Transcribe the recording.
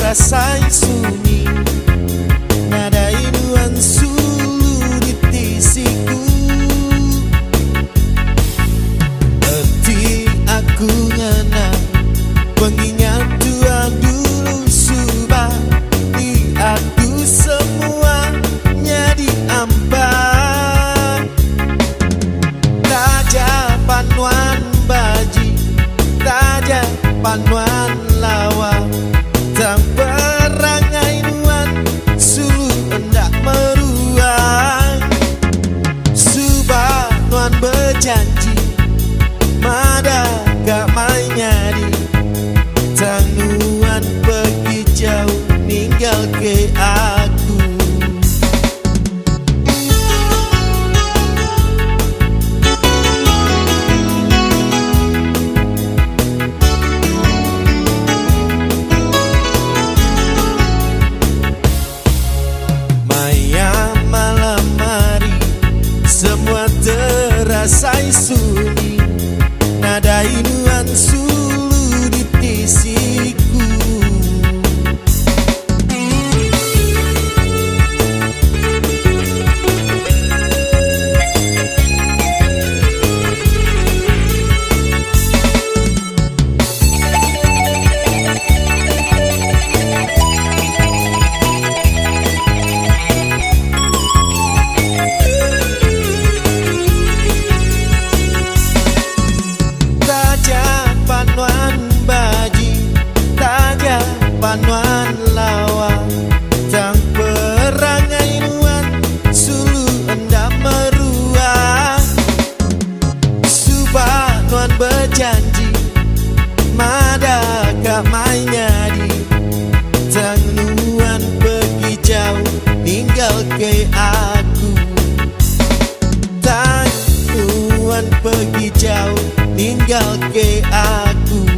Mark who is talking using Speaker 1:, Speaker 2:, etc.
Speaker 1: terasa sunyi, nada inuan sulu di tisiku. Hati aku ngana mengingat tua dulu subah diadu semuanya diambang. Raja panuan baji, raja panuan lawa, tang perangai nuan sulu hendak meruang. Subah nuan berjanji mada gak main nyadi, tang nuan pergi jauh ninggal ke aku. Malam hari semua terasa sunyi, nada inuan sulu di tisiku. Panuan lawa, tang perangai nuan sulu hendak meruang. Subah nuan berjanji mada gak main nyadi, tang nuan pergi jauh ninggal ke aku. Tang nuan pergi jauh ninggal ke aku.